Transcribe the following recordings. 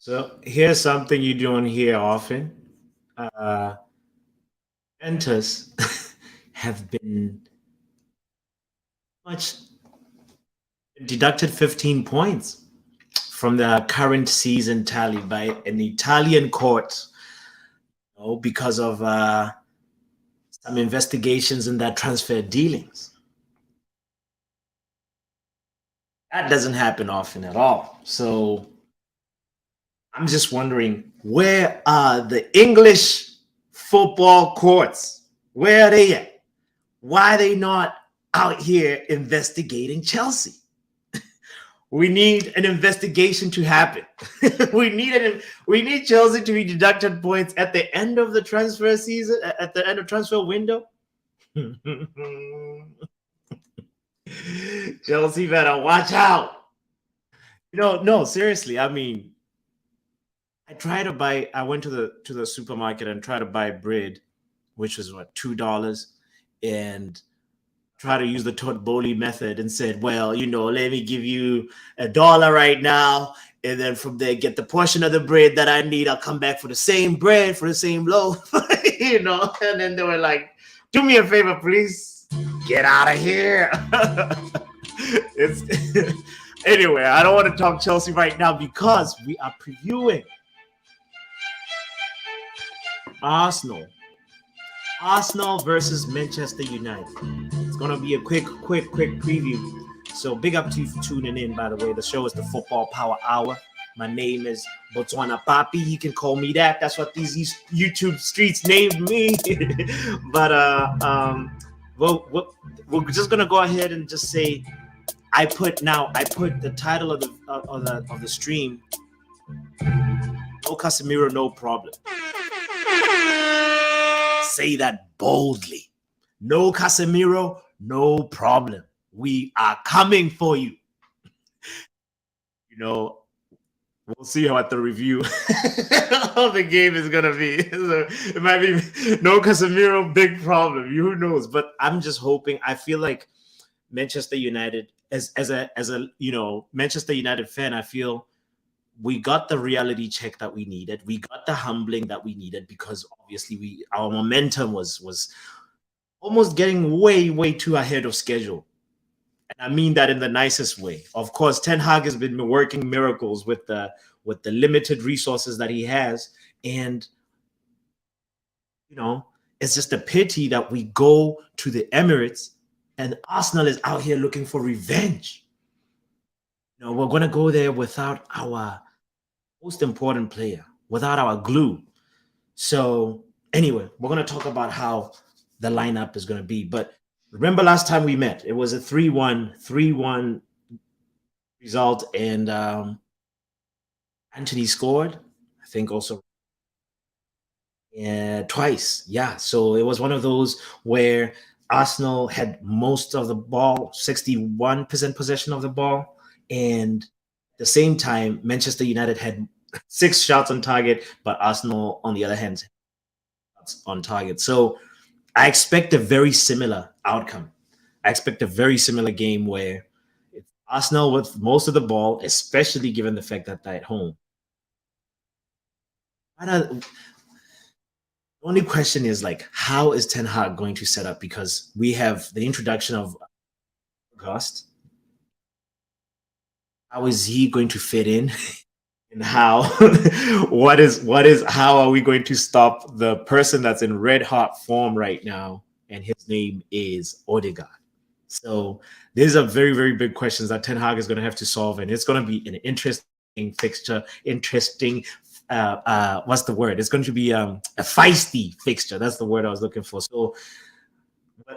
So here's something you don't hear often. Uh, Juventus have been much deducted 15 points from the current season tally by an Italian court, because of some investigations in that transfer dealings. That doesn't happen often at all. So I'm just wondering, where are the English football courts? Where are they at? Why are they not out here investigating Chelsea? We need an investigation to happen. we need Chelsea to be deducted points at the end of the transfer season, at the end of transfer window. Chelsea better watch out. No, seriously. I mean, I went to the supermarket and tried to buy bread, which was what, $2, and try to use the Todd Bowley method and said, well, let me give you $1 right now, and then from there get the portion of the bread that I need. I'll come back for the same bread for the same loaf, And then they were like, do me a favor, please, get out of here. It's anyway. I don't want to talk Chelsea right now because we are previewing Arsenal. Arsenal versus Manchester United. It's going to be a quick preview. So big up to you for tuning in, by the way. The show is the Football Power Hour. My name is Botswana Papi. You can call me that. That's what these YouTube streets named me. But we're just going to go ahead and just say I put the title of the stream, no Casemiro, no problem. Say that boldly. No Casemiro, no problem. We are coming for you. We'll see how at the review how the game is gonna be. So it might be no Casemiro, big problem. Who knows? But I'm just hoping. I feel like Manchester United, as a Manchester United fan, I feel we got the reality check that we needed. We got the humbling that we needed because obviously our momentum was almost getting way too ahead of schedule. And I mean that in the nicest way. Of course, Ten Hag has been working miracles with the limited resources that he has. And, it's just a pity that we go to the Emirates and Arsenal is out here looking for revenge. We're going to go there without our most important player, without our glue. So anyway, we're going to talk about how the lineup is going to be. But remember last time we met, it was a 3-1 result, and Anthony scored, I think also twice. Yeah, so it was one of those where Arsenal had most of the ball, 61% possession of the ball, and at the same time, Manchester United had 6 shots on target, but Arsenal, on the other hand, on target. So I expect a very similar outcome. I expect a very similar game where it's Arsenal with most of the ball, especially given the fact that they're at home. The only question is, how is Ten Hag going to set up? Because we have the introduction of August. How is he going to fit in? And how how are we going to stop the person that's in red hot form right now? And his name is Odegaard. So these are very, very big questions that Ten Hag is going to have to solve, and it's going to be an interesting fixture. What's the word? It's going to be a feisty fixture. That's the word I was looking for. So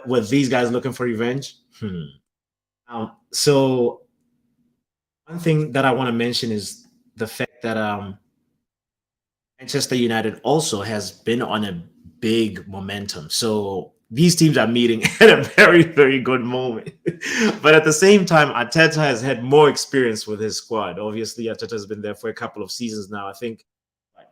were these guys looking for revenge? So one thing that I want to mention is the fact that Manchester United also has been on a big momentum. So these teams are meeting at a very, very good moment. But at the same time, Arteta has had more experience with his squad. Obviously, Arteta has been there for a couple of seasons now, I think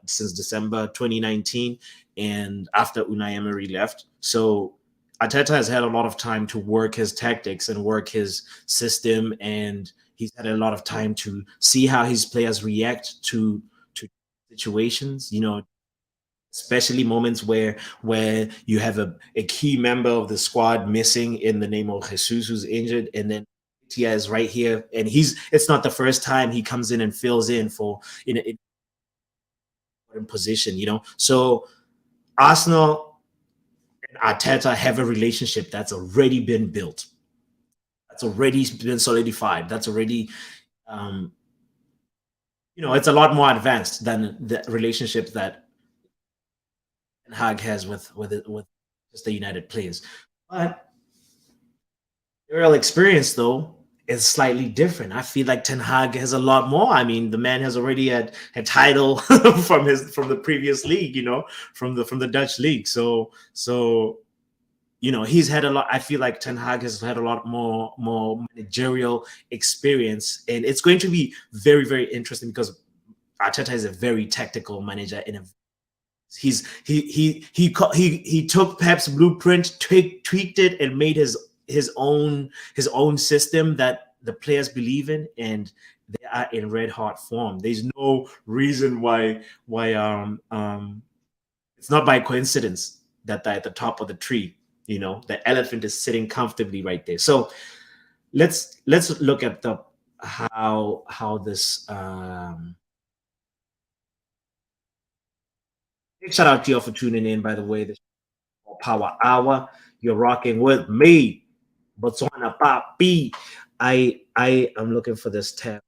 since December 2019, and after Unai Emery left. So Arteta has had a lot of time to work his tactics and work his system, and he's had a lot of time to see how his players react to situations, especially moments where you have a key member of the squad missing in the name of Jesus who's injured, and then Tia is right here, and it's not the first time he comes in and fills in for in position, So Arsenal and Arteta have a relationship that's already been built. That's already been solidified. That's already um, it's a lot more advanced than the relationship that Ten Hag has with just the United players. But the real experience, though, is slightly different. I feel like Ten Hag has a lot more. I mean, the man has already had a title from the previous league, from the Dutch league. So he's had a lot. I feel like Ten Hag has had a lot more managerial experience, and it's going to be very, very interesting because Arteta is a very tactical manager. He took Pep's blueprint, tweaked it, and made his own system that the players believe in, and they are in red hot form. There's no reason why it's not by coincidence that they're at the top of the tree. The elephant is sitting comfortably right there. So let's look at the how this. Big shout out to you all for tuning in. By the way, this Power Hour. You're rocking with me, Botswana Papi. I am looking for this tab.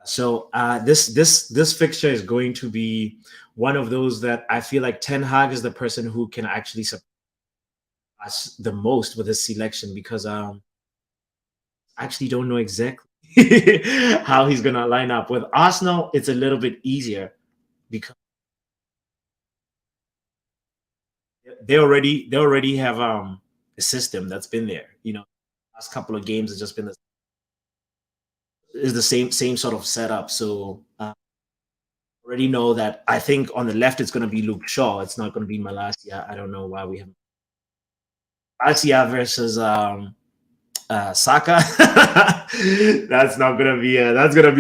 So this fixture is going to be one of those that I feel like Ten Hag is the person who can actually surpass the most with his selection, because I actually don't know exactly how he's gonna line up. With Arsenal, it's a little bit easier because they already have a system that's been there. Last couple of games has just been the same sort of setup. So already know that. I think on the left it's going to be Luke Shaw. It's not going to be Malacia. I don't know why we have Malacia versus Saka. That's not going to be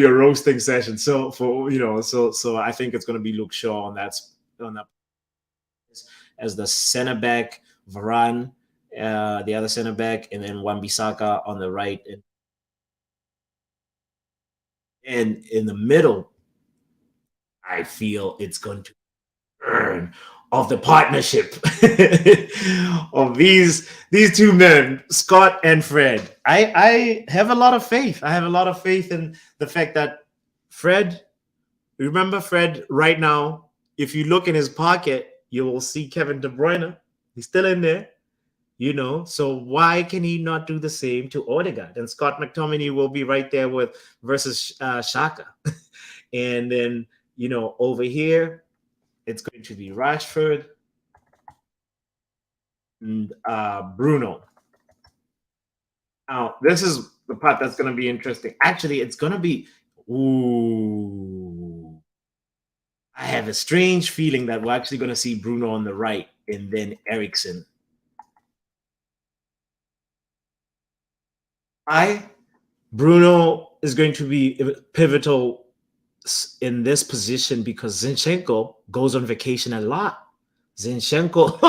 a roasting session. So so I think it's going to be Luke Shaw on that as the center back, Varane, the other center back, and then Wan-Bissaka on the right, and in the middle, I feel it's going to burn of the partnership of these two men, Scott and Fred. I have a lot of faith. I have a lot of faith in the fact that Fred, remember Fred right now, if you look in his pocket, you will see Kevin De Bruyne. He's still in there. So why can he not do the same to Odegaard? And Scott McTominay will be right there versus Xhaka. And then, over here, it's going to be Rashford and Bruno. Now, this is the part that's going to be interesting. Actually, it's going to be, I have a strange feeling that we're actually going to see Bruno on the right and then Eriksen. Bruno is going to be pivotal in this position because Zinchenko goes on vacation a lot. Zinchenko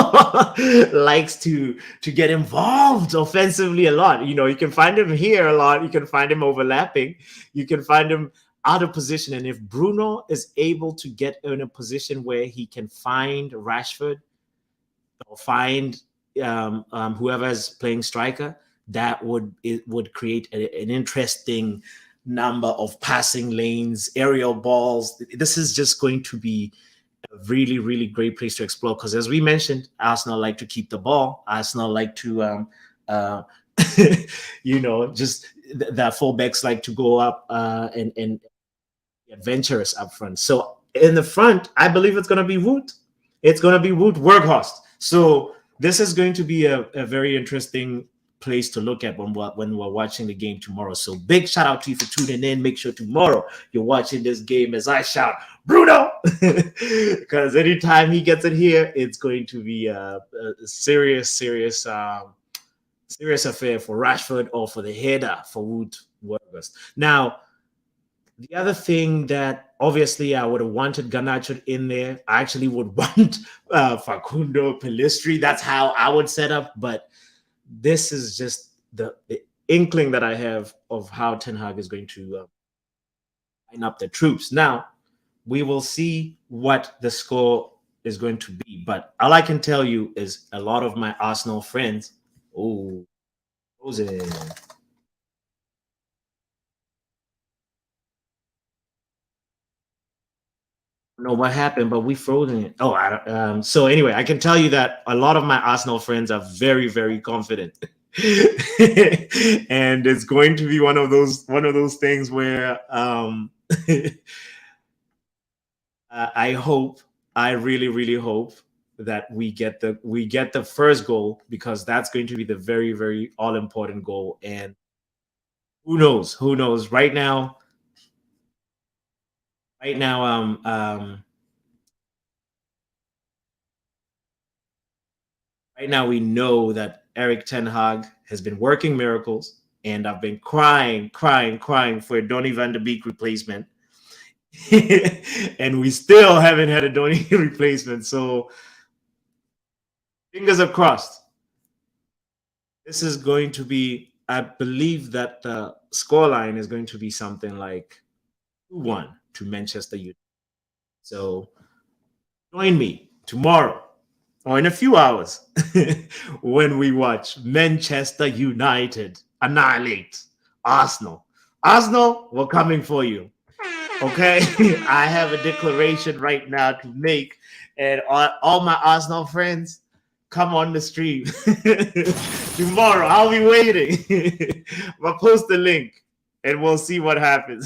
likes to get involved offensively a lot. You can find him here a lot. You can find him overlapping. You can find him out of position. And if Bruno is able to get in a position where he can find Rashford or find whoever is playing striker, that would create an interesting number of passing lanes, aerial balls. This is just going to be a really, really great place to explore because, as we mentioned, Arsenal like to keep the ball. Arsenal like to, just the fullbacks like to go up and adventurous up front. So in the front, I believe it's going to be Wout. It's going to be Wout Weghorst. So this is going to be a very interesting place to look at when we're watching the game tomorrow. So big shout out to you for tuning in. Make sure tomorrow you're watching this game as I shout Bruno, because anytime he gets it here, it's going to be a serious affair for Rashford or for the header for Wood Wargers. Now, the other thing that obviously I would have wanted Garnacho in there. I actually would want Facundo Pellistri. That's how I would set up. But this is just the inkling that I have of how Ten Hag is going to line up the troops. Now, we will see what the score is going to be. But all I can tell you is a lot of my Arsenal friends. Oh, Jose. Know what happened, but we frozen it. Oh, so anyway, I can tell you that a lot of my Arsenal friends are very, very confident, and it's going to be one of those things where I hope, I really, really hope that we get the first goal, because that's going to be the very, very all important goal. And who knows? Who knows? Right now, right now we know that Eric Ten Hag has been working miracles, and I've been crying, crying, crying for a Donny van de Beek replacement. And we still haven't had a Donny replacement. So fingers are crossed. This is going to be, I believe that the scoreline is going to be something like 2-1 to Manchester United. So join me tomorrow or in a few hours when we watch Manchester United annihilate Arsenal. Arsenal, we're coming for you. Okay, I have a declaration right now to make, and all my Arsenal friends, come on the stream tomorrow. I'll be waiting. I'll post the link, and we'll see what happens.